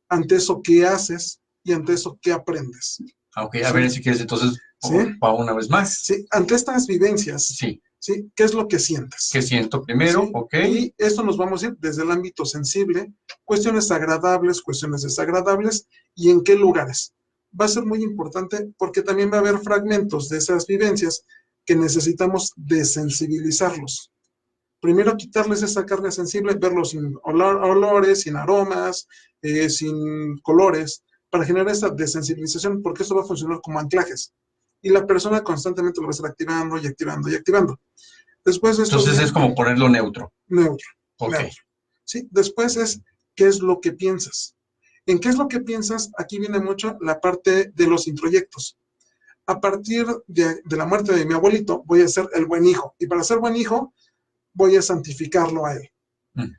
Ante eso, ¿qué haces? Y ante eso, ¿qué aprendes? Ok, a ver si quieres entonces, ¿sí? para una vez más. Sí, ante estas vivencias, sí. ¿sí? ¿Qué es lo que sientes? ¿Qué siento primero? ¿sí? Ok. Y esto nos vamos a ir desde el ámbito sensible, cuestiones agradables, cuestiones desagradables, y en qué lugares. Va a ser muy importante porque también va a haber fragmentos de esas vivencias que necesitamos desensibilizarlos. Primero quitarles esa carga sensible, verlos sin olores, sin aromas, sin colores, para generar esa desensibilización, porque esto va a funcionar como anclajes. Y la persona constantemente lo va a estar activando y activando y activando. Después de esto entonces es como ponerlo neutro. Neutro. Ok. Neutro. ¿Sí? Después es qué es lo que piensas. ¿En qué es lo que piensas? Aquí viene mucho la parte de los introyectos. A partir de la muerte de mi abuelito, voy a ser el buen hijo. Y para ser buen hijo, voy a santificarlo a él.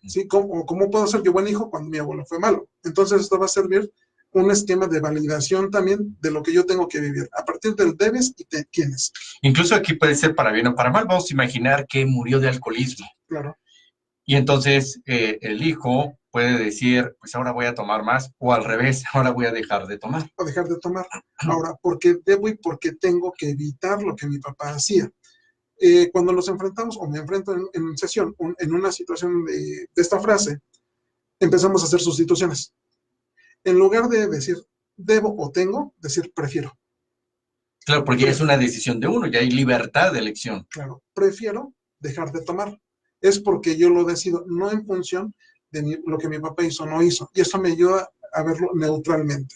¿Sí? ¿Cómo puedo ser yo buen hijo cuando mi abuelo fue malo? Entonces esto va a servir un esquema de validación también de lo que yo tengo que vivir. A partir del debes y te tienes. Incluso aquí puede ser para bien o para mal. Vamos a imaginar que murió de alcoholismo. Claro. Y entonces el hijo puede decir, pues ahora voy a tomar más, o al revés, ahora voy a dejar de tomar. O dejar de tomar. Ahora, ¿por qué debo y por qué tengo que evitar lo que mi papá hacía? Cuando nos enfrentamos, o me enfrento en sesión, en una situación de esta frase, empezamos a hacer sustituciones. En lugar de decir debo o tengo, decir prefiero. Claro, porque es una decisión de uno, ya hay libertad de elección. Claro, prefiero dejar de tomar. Es porque yo lo decido, no en función de lo que mi papá hizo o no hizo. Y eso me ayuda a verlo neutralmente.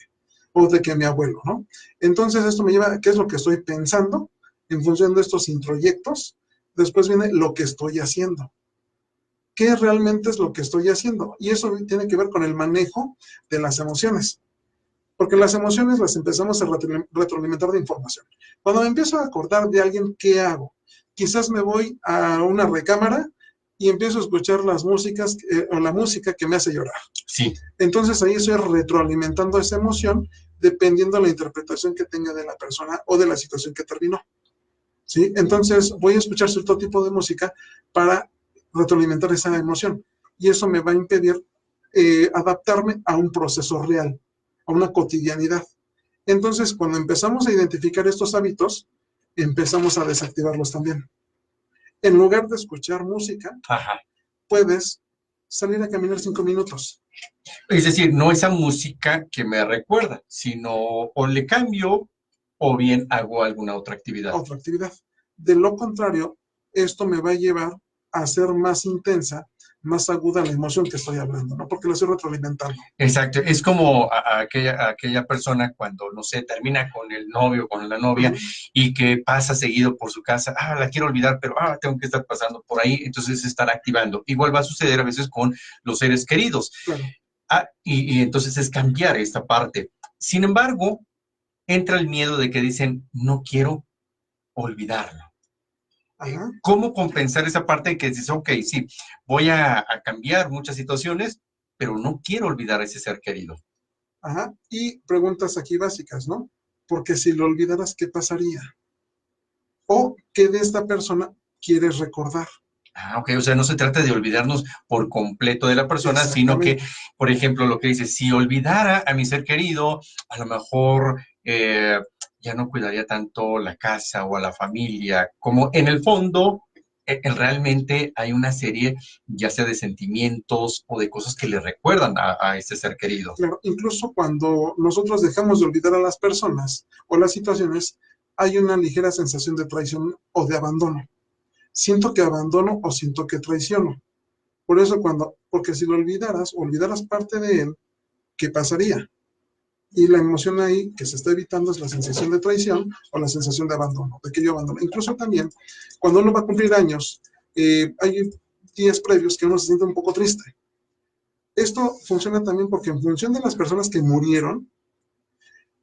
O de que mi abuelo, ¿no? Entonces esto me lleva a qué es lo que estoy pensando en función de estos introyectos. Después viene lo que estoy haciendo. ¿Qué realmente es lo que estoy haciendo? Y eso tiene que ver con el manejo de las emociones. Porque las emociones las empezamos a retroalimentar de información. Cuando me empiezo a acordar de alguien, ¿qué hago? Quizás me voy a una recámara y empiezo a escuchar las músicas o la música que me hace llorar. Sí. Entonces ahí estoy retroalimentando esa emoción dependiendo de la interpretación que tenga de la persona o de la situación que terminó. ¿Sí? Entonces voy a escuchar cierto tipo de música para retroalimentar esa emoción. Y eso me va a impedir adaptarme a un proceso real, a una cotidianidad. Entonces, cuando empezamos a identificar estos hábitos, empezamos a desactivarlos también. En lugar de escuchar música, Ajá. puedes salir a caminar 5 minutos. Es decir, no esa música que me recuerda, sino o le cambio o bien hago alguna otra actividad. Otra actividad. De lo contrario, esto me va a llevar a ser más intensa, más aguda la emoción que estoy hablando, ¿no? Porque la estoy retroalimentando. Exacto, es como aquella persona cuando, no sé, termina con el novio, con la novia, y que pasa seguido por su casa, la quiero olvidar, pero tengo que estar pasando por ahí, entonces se estará activando. Igual va a suceder a veces con los seres queridos. Claro. Y entonces es cambiar esta parte. Sin embargo, entra el miedo de que dicen, no quiero olvidarlo. Ajá. ¿Cómo compensar esa parte de que dices, ok, sí, voy a cambiar muchas situaciones, pero no quiero olvidar a ese ser querido? Ajá. Y preguntas aquí básicas, ¿no? Porque si lo olvidaras, ¿qué pasaría? ¿O qué de esta persona quieres recordar? Ok, o sea, no se trata de olvidarnos por completo de la persona, sino que, por ejemplo, lo que dice, si olvidara a mi ser querido, a lo mejor ya no cuidaría tanto la casa o a la familia, como en el fondo realmente hay una serie, ya sea de sentimientos o de cosas que le recuerdan a este ser querido. Claro, incluso cuando nosotros dejamos de olvidar a las personas o las situaciones, hay una ligera sensación de traición o de abandono. Siento que abandono o siento que traiciono. Por eso porque si lo olvidaras parte de él, ¿qué pasaría? Y la emoción ahí que se está evitando es la sensación de traición o la sensación de abandono, de que yo abandono. Incluso también, cuando uno va a cumplir años, hay días previos que uno se siente un poco triste. Esto funciona también porque en función de las personas que murieron,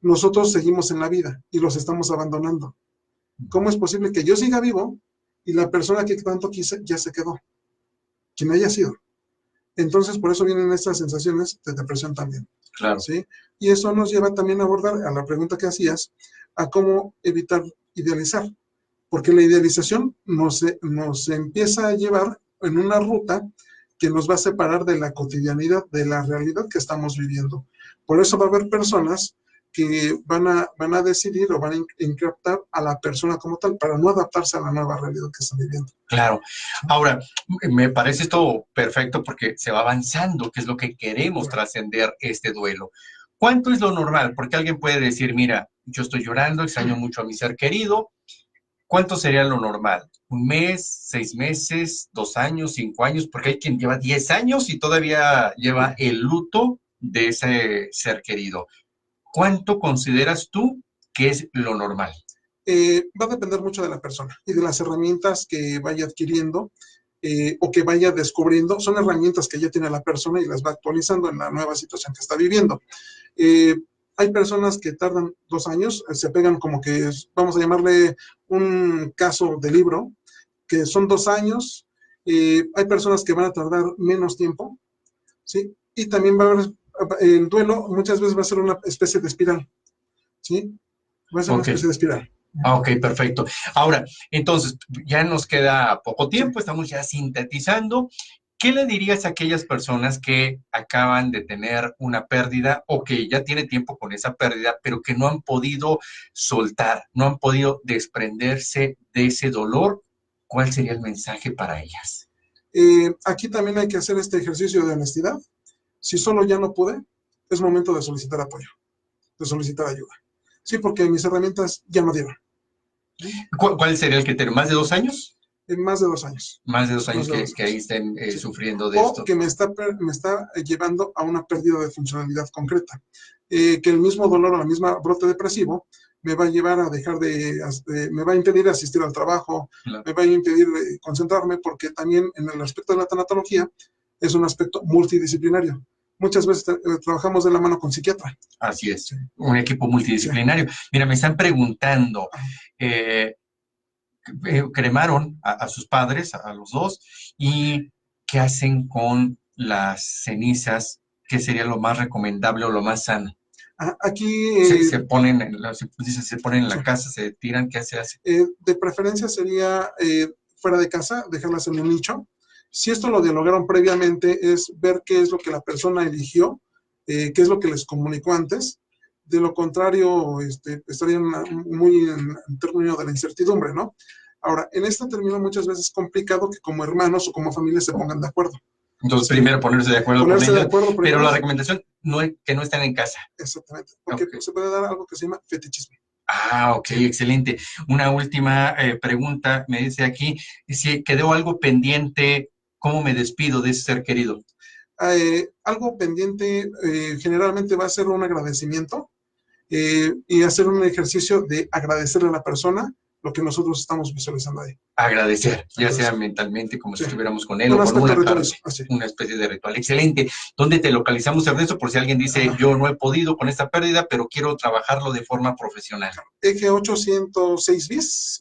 nosotros seguimos en la vida y los estamos abandonando. ¿Cómo es posible que yo siga vivo y la persona que tanto quise ya se quedó? Quien haya sido. Entonces, por eso vienen estas sensaciones de depresión también. Claro. ¿Sí? Y eso nos lleva también a abordar a la pregunta que hacías, a cómo evitar idealizar. Porque la idealización nos empieza a llevar en una ruta que nos va a separar de la cotidianidad, de la realidad que estamos viviendo. Por eso va a haber personas que van a decidir o van a incaptar a la persona como tal para no adaptarse a la nueva realidad que están viviendo. Claro. Ahora, me parece esto perfecto porque se va avanzando, que es lo que queremos trascender este duelo. ¿Cuánto es lo normal? Porque alguien puede decir, mira, yo estoy llorando, extraño mucho a mi ser querido. ¿Cuánto sería lo normal? ¿Un mes, 6 meses, 2 años, 5 años? Porque hay quien lleva 10 años y todavía lleva el luto de ese ser querido. ¿Cuánto consideras tú que es lo normal? Va a depender mucho de la persona y de las herramientas que vaya adquiriendo o que vaya descubriendo. Son herramientas que ya tiene la persona y las va actualizando en la nueva situación que está viviendo. Hay personas que tardan 2 años, se pegan como que, vamos a llamarle un caso de libro, que son 2 años. Hay personas que van a tardar menos tiempo, ¿sí? Y también va a haber, el duelo muchas veces va a ser una especie de espiral, ¿sí? Va a ser una especie de espiral. Ok, perfecto. Ahora, entonces, ya nos queda poco tiempo, estamos ya sintetizando. ¿Qué le dirías a aquellas personas que acaban de tener una pérdida o que ya tiene tiempo con esa pérdida, pero que no han podido soltar, no han podido desprenderse de ese dolor? ¿Cuál sería el mensaje para ellas? Aquí también hay que hacer este ejercicio de honestidad. Si solo ya no pude, es momento de solicitar apoyo, de solicitar ayuda. Sí, porque mis herramientas ya no dieron. ¿Cuál sería el criterio? ¿Más de 2 años? En más de 2 años. Más de 2 años que ahí estén sufriendo de esto. O que me está llevando a una pérdida de funcionalidad concreta. Que el mismo dolor o la misma brote depresivo me va a llevar a me va a impedir asistir al trabajo, claro. Me va a impedir concentrarme, porque también en el aspecto de la tanatología es un aspecto multidisciplinario. Muchas veces trabajamos de la mano con psiquiatra. Así es, sí. Un equipo multidisciplinario. Sí. Mira, me están preguntando, cremaron a sus padres, a los dos, y ¿qué hacen con las cenizas? ¿Qué sería lo más recomendable o lo más sano? Aquí se ponen en la casa, se tiran, ¿qué se hace? De preferencia sería fuera de casa, dejarlas en un nicho. Si esto lo dialogaron previamente, es ver qué es lo que la persona eligió, qué es lo que les comunicó antes. De lo contrario, estarían muy en términos de la incertidumbre, ¿no? Ahora, en este término muchas veces es complicado que como hermanos o como familia se pongan de acuerdo. Entonces, sí, primero ponerse de acuerdo con ellos, pero la recomendación no es que no estén en casa. Exactamente, porque se puede dar algo que se llama fetichismo. Ah, ok, excelente. Una última pregunta, me dice aquí, si quedó algo pendiente, ¿cómo me despido de ese ser querido? Algo pendiente generalmente va a ser un agradecimiento y hacer un ejercicio de agradecerle a la persona lo que nosotros estamos visualizando ahí. Agradecer, ya sea mentalmente, como si estuviéramos con él, o con una parte, una especie de ritual. Excelente. ¿Dónde te localizamos, Ernesto? Por si alguien dice, yo no he podido con esta pérdida, pero quiero trabajarlo de forma profesional. Eje 806 bis.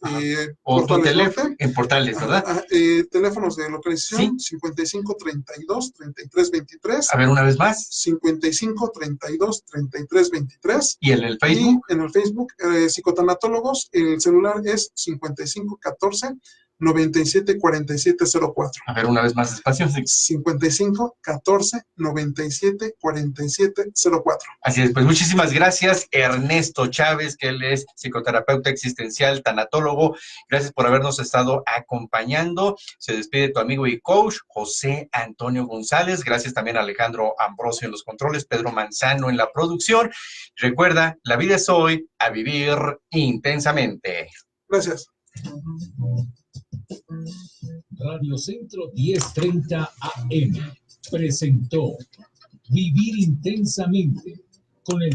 O tu teléfono, en Portales, ¿verdad? Teléfonos de localización, ¿sí? 55 32 33 23. A ver, una vez más. 55 32 33 23. ¿Y en el Facebook? Y en el Facebook, psicotanatólogos, el celular es 55 14 974704. A ver, una vez más despacio. 55 14 97 47 04. Así es, pues muchísimas gracias, Ernesto Chávez, que él es psicoterapeuta existencial, tanatólogo. Gracias por habernos estado acompañando. Se despide tu amigo y coach, José Antonio González. Gracias también a Alejandro Ambrosio en los controles, Pedro Manzano en la producción. Recuerda, la vida es hoy, a vivir intensamente. Gracias. Radio Centro 1030 AM presentó Vivir Intensamente con el